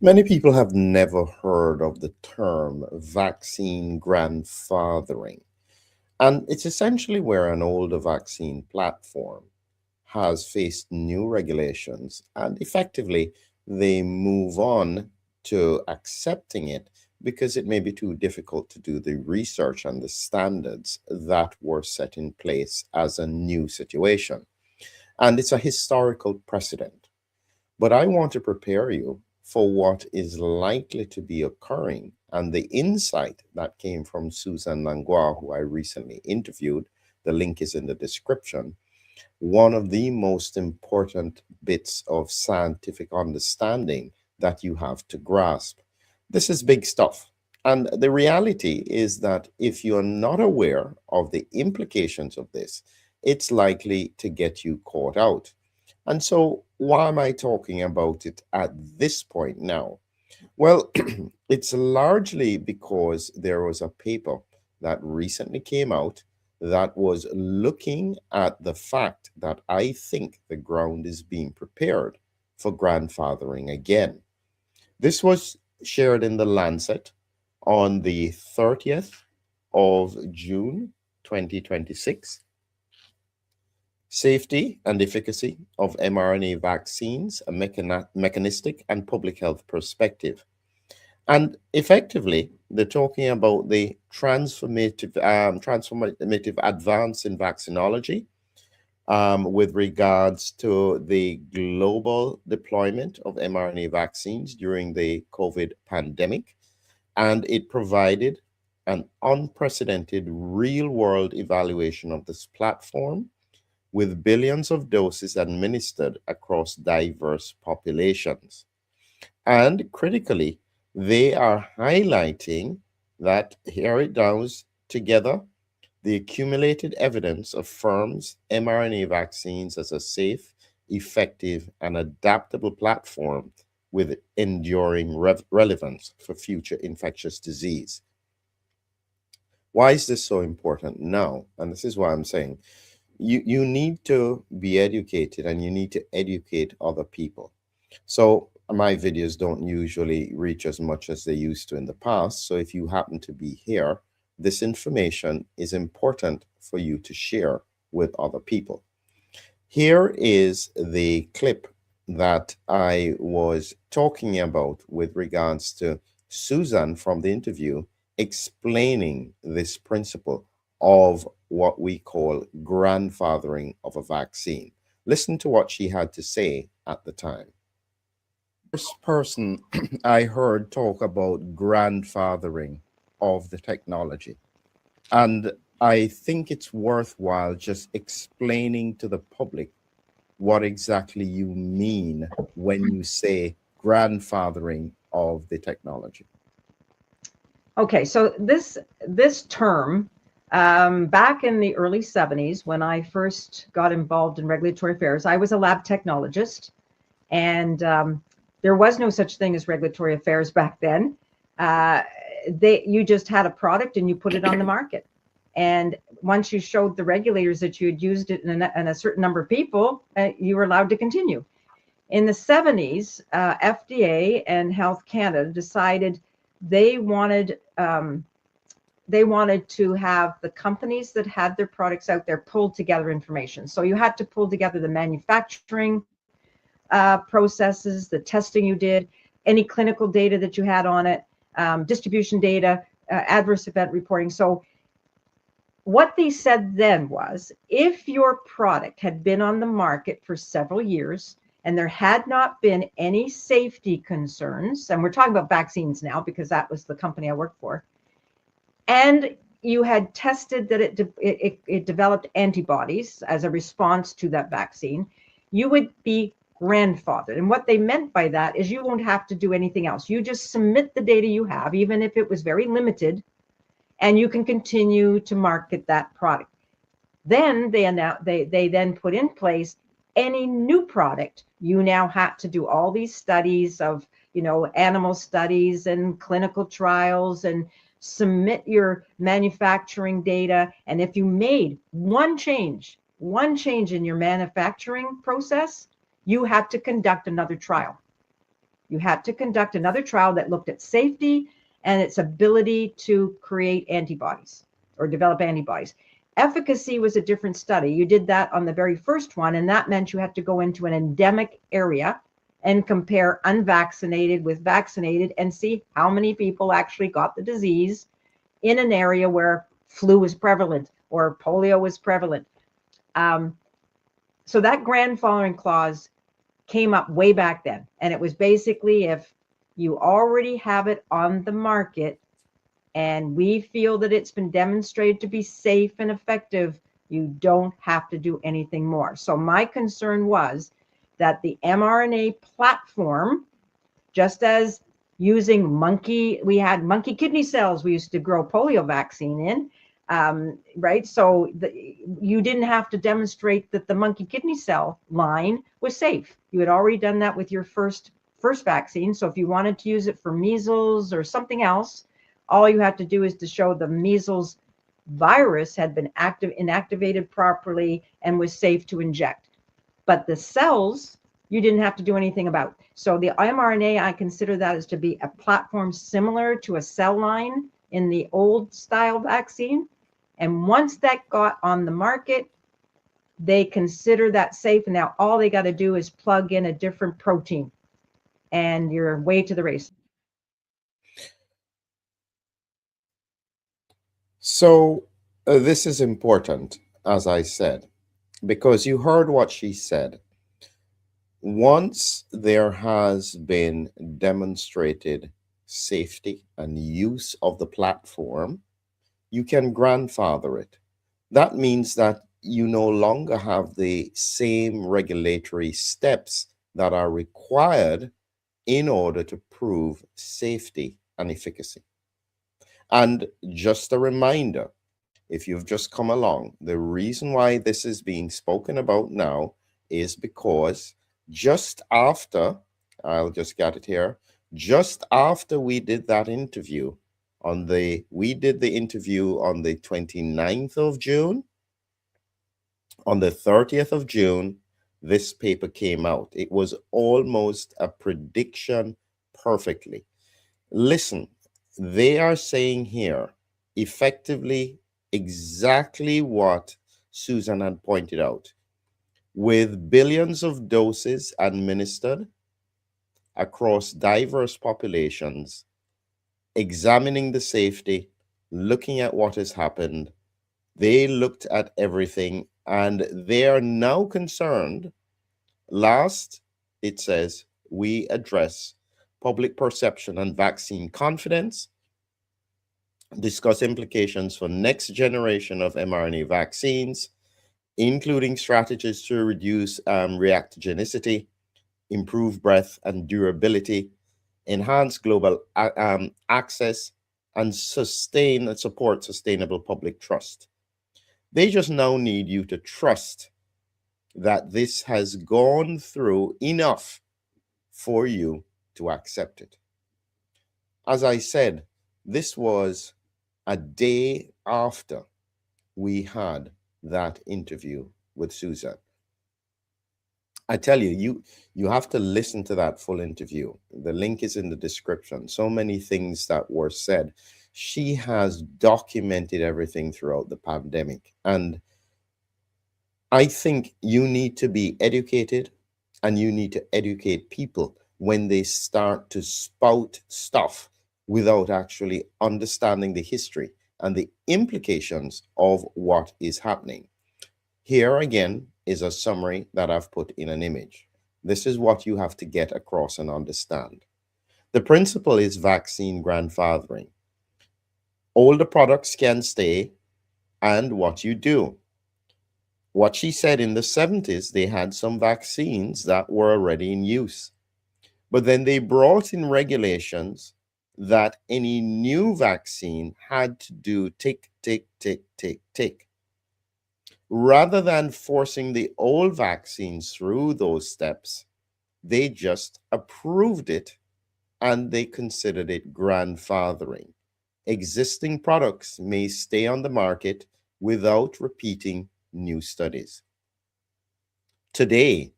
Many people have never heard of the term vaccine grandfathering, and it's essentially where an older vaccine platform has faced new regulations and effectively they move on to accepting it because it may be too difficult to do the research and the standards that were set in place as a new situation. And it's a historical precedent. But I want to prepare you for what is likely to be occurring. And the insight that came from Susan Langlois, who I recently interviewed, the link is in the description. One of the most important bits of scientific understanding that you have to grasp. This is big stuff. And the reality is that if you're not aware of the implications of this, it's likely to get you caught out. And so, why am I talking about it at this point now? Well, it's largely because there was a paper that recently came out that was looking at the fact that I think the ground is being prepared for grandfathering again. This was shared in the Lancet on the 30th of June 2026. Safety and efficacy of mRNA vaccines, a mechanistic and public health perspective. And effectively, they're talking about the transformative advance in vaccinology with regards to the global deployment of mRNA vaccines during the COVID pandemic. And it provided an unprecedented real world evaluation of this platform with billions of doses administered across diverse populations. And critically, they are highlighting that here it goes together the accumulated evidence affirms mRNA vaccines as a safe, effective, and adaptable platform with enduring relevance for future infectious disease. Why is this so important now? And this is why I'm saying you need to be educated and you need to educate other people. So my videos don't usually reach as much as they used to in the past. So if you happen to be here, this information is important for you to share with other people. Here is the clip that I was talking about with regards to Susan from the interview explaining this principle of what we call grandfathering of a vaccine. Listen to what she had to say at the time. First person I heard talk about grandfathering of the technology. And I think it's worthwhile just explaining to the public what exactly you mean when you say grandfathering of the technology. Okay, so this term, back in the early 70s, when I first got involved in regulatory affairs, I was a lab technologist, and there was no such thing as regulatory affairs back then. You just had a product and you put it on the market. And once you showed the regulators that you had used it in a certain number of people, you were allowed to continue. In the 70s, FDA and Health Canada decided they wanted to have the companies that had their products out there pull together information. So you had to pull together the manufacturing processes, the testing you did, any clinical data that you had on it, distribution data, adverse event reporting. So what they said then was, if your product had been on the market for several years and there had not been any safety concerns, and we're talking about vaccines now because that was the company I worked for, and you had tested that it developed antibodies as a response to that vaccine, you would be grandfathered. And what they meant by that is you won't have to do anything else. You just submit the data you have, even if it was very limited, and you can continue to market that product. Then they then put in place any new product. You now had to do all these studies of, animal studies and clinical trials and submit your manufacturing data. And if you made one change in your manufacturing process, you had to conduct another trial. You had to conduct another trial that looked at safety and its ability to create antibodies or develop antibodies. Efficacy was a different study. You did that on the very first one, and that meant you had to go into an endemic area and compare unvaccinated with vaccinated and see how many people actually got the disease in an area where flu was prevalent or polio was prevalent. So that grandfathering clause came up way back then. And it was basically, if you already have it on the market and we feel that it's been demonstrated to be safe and effective, you don't have to do anything more. So my concern was that the mRNA platform, just as using we had monkey kidney cells we used to grow polio vaccine in, right? So you didn't have to demonstrate that the monkey kidney cell line was safe. You had already done that with your first vaccine. So if you wanted to use it for measles or something else, all you have to do is to show the measles virus had been inactivated properly and was safe to inject. But the cells, you didn't have to do anything about. So the mRNA, I consider that as to be a platform similar to a cell line in the old style vaccine. And once that got on the market, they consider that safe. And now all they got to do is plug in a different protein and you're way to the race. So this is important, as I said, because you heard what she said. Once there has been demonstrated safety and use of the platform, you can grandfather it. That means that you no longer have the same regulatory steps that are required in order to prove safety and efficacy. And just a reminder, if you've just come along, the reason why this is being spoken about now is because just after, I'll just get it here, just after we did that interview we did the interview on the 29th of June, on the 30th of June, this paper came out. It was almost a prediction perfectly. Listen, they are saying here effectively exactly what Susan had pointed out. With billions of doses administered across diverse populations, examining the safety, looking at what has happened, they looked at everything and they are now concerned. Last, it says, we address public perception and vaccine confidence, discuss implications for next generation of mRNA vaccines, including strategies to reduce reactogenicity, improve breadth and durability, enhance global access, and sustain and support sustainable public trust. They just now need you to trust that this has gone through enough for you to accept it. As I said, this was a day after we had that interview with Susan. I tell you, you have to listen to that full interview. The link is in the description. So many things that were said. She has documented everything throughout the pandemic. And I think you need to be educated and you need to educate people when they start to spout stuff without actually understanding the history and the implications of what is happening. Here again is a summary that I've put in an image. This is what you have to get across and understand. The principle is vaccine grandfathering. Older products can stay, and what you do. What she said, in the 70s, they had some vaccines that were already in use. But then they brought in regulations that any new vaccine had to do tick, tick, tick, tick, tick. Rather than forcing the old vaccines through those steps, they just approved it and they considered it grandfathering. Existing products may stay on the market without repeating new studies. Today,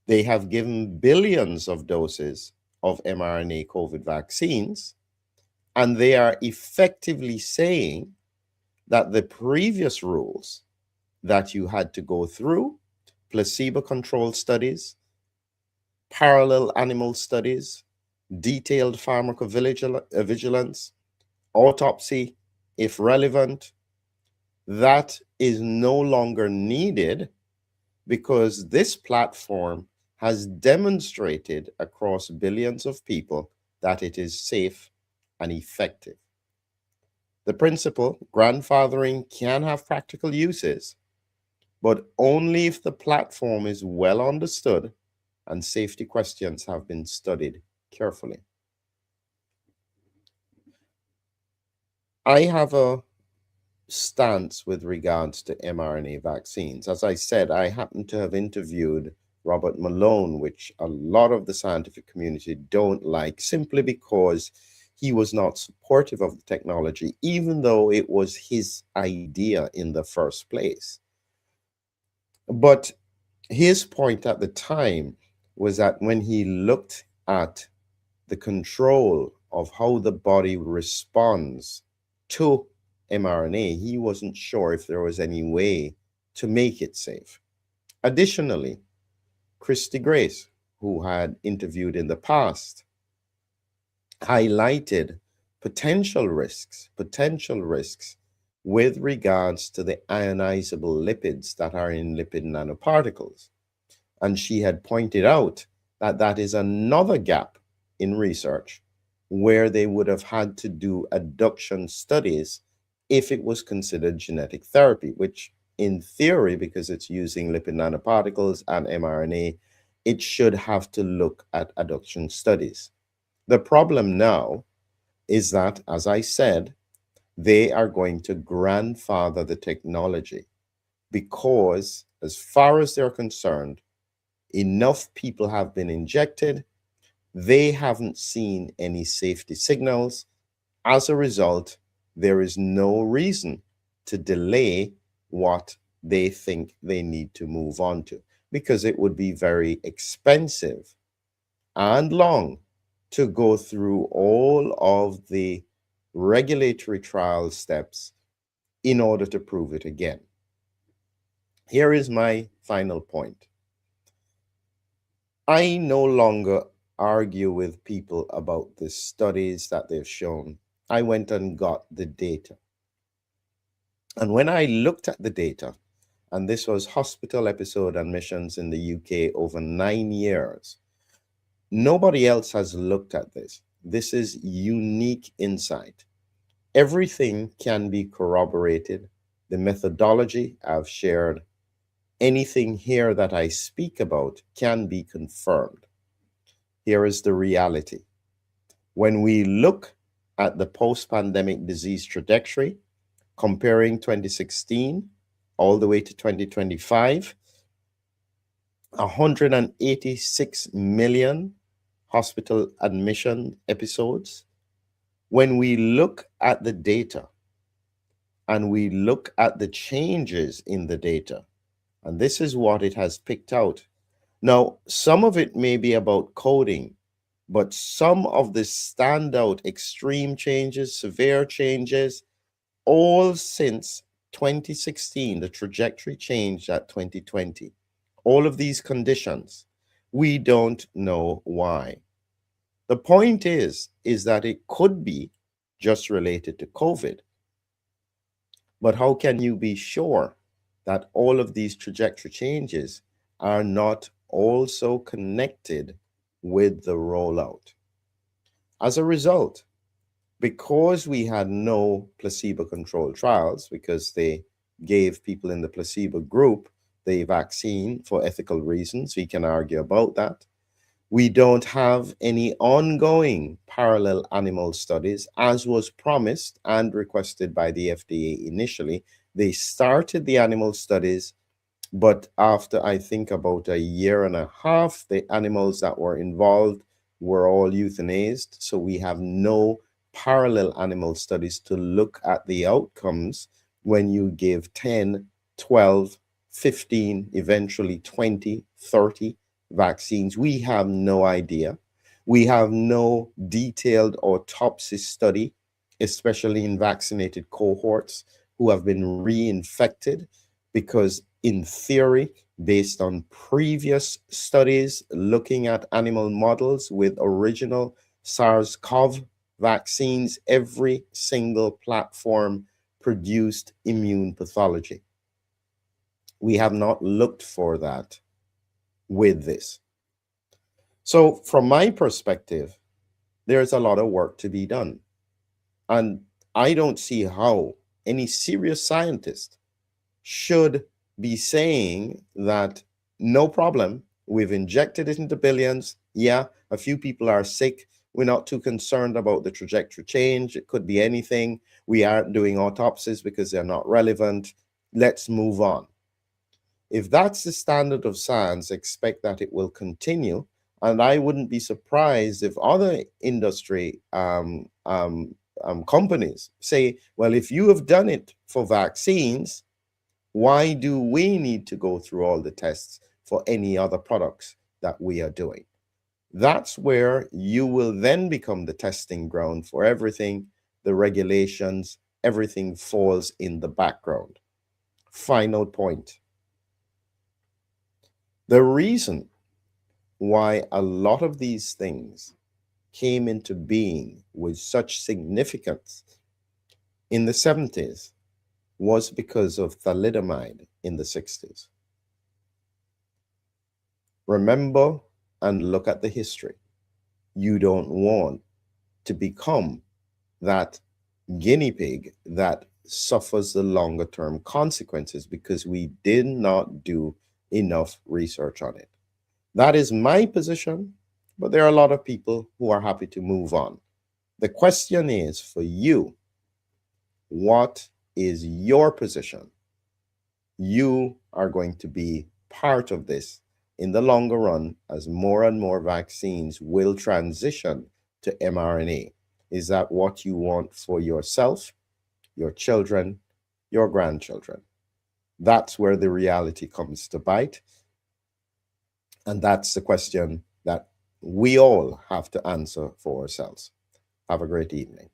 they have given billions of doses of mRNA COVID vaccines, and they are effectively saying that the previous rules that you had to go through, placebo-controlled studies, parallel animal studies, detailed pharmacovigilance, autopsy, if relevant, that is no longer needed because this platform has demonstrated across billions of people that it is safe and effective. The principle, grandfathering, can have practical uses, but only if the platform is well understood and safety questions have been studied carefully. I have a stance with regards to mRNA vaccines. As I said, I happen to have interviewed Robert Malone, which a lot of the scientific community don't like, simply because he was not supportive of the technology, even though it was his idea in the first place. But his point at the time was that when he looked at the control of how the body responds to mRNA, he wasn't sure if there was any way to make it safe. Additionally, Christy Grace, who had interviewed in the past, highlighted potential risks with regards to the ionizable lipids that are in lipid nanoparticles. And she had pointed out that that is another gap in research where they would have had to do adduction studies if it was considered genetic therapy, which in theory, because it's using lipid nanoparticles and mRNA, it should have to look at adduction studies. The problem now is that, as I said, they are going to grandfather the technology because, as far as they're concerned, enough people have been injected. They haven't seen any safety signals. As a result, there is no reason to delay what they think they need to move on to, because it would be very expensive and long to go through all of the regulatory trial steps in order to prove it again. Here is my final point. I no longer argue with people about the studies that they've shown. I went and got the data. And when I looked at the data, and this was hospital episode admissions in the UK over 9 years, nobody else has looked at this. This is unique insight. Everything can be corroborated. The methodology I've shared, anything here that I speak about can be confirmed. Here is the reality. When we look at the post-pandemic disease trajectory, comparing 2016 all the way to 2025, 186 million hospital admission episodes. When we look at the data and we look at the changes in the data, and this is what it has picked out. Now, some of it may be about coding, but some of the standout extreme changes, severe changes, all since 2016, the trajectory changed at 2020. All of these conditions, we don't know why. The point is that it could be just related to COVID. But how can you be sure that all of these trajectory changes are not also connected with the rollout? As a result, because we had no placebo-controlled trials, because they gave people in the placebo group the vaccine for ethical reasons, we can argue about that. We don't have any ongoing parallel animal studies, as was promised and requested by the FDA initially. They started the animal studies, but after I think about a year and a half, the animals that were involved were all euthanized. So we have no parallel animal studies to look at the outcomes when you give 10, 12, 15, eventually 20, 30 vaccines. We have no idea. We have no detailed autopsy study, especially in vaccinated cohorts who have been reinfected, because in theory, based on previous studies looking at animal models with original SARS-CoV vaccines, every single platform produced immune pathology. We have not looked for that with this. So from my perspective, there's a lot of work to be done. And I don't see how any serious scientist should be saying that no problem, we've injected it into billions. Yeah, a few people are sick. We're not too concerned about the trajectory change. It could be anything. We aren't doing autopsies because they're not relevant. Let's move on. If that's the standard of science, expect that it will continue. And I wouldn't be surprised if other industry companies say, well, if you have done it for vaccines, why do we need to go through all the tests for any other products that we are doing? That's where you will then become the testing ground for everything, the regulations, everything falls in the background. Final point. The reason why a lot of these things came into being with such significance in the 70s was because of thalidomide in the 60s. Remember and look at the history. You don't want to become that guinea pig that suffers the longer term consequences because we did not do enough research on it. That is my position, but there are a lot of people who are happy to move on. The question is for you, what is your position? You are going to be part of this in the longer run as more and more vaccines will transition to mRNA. Is that what you want for yourself, your children, your grandchildren? That's where the reality comes to bite. And that's the question that we all have to answer for ourselves. Have a great evening.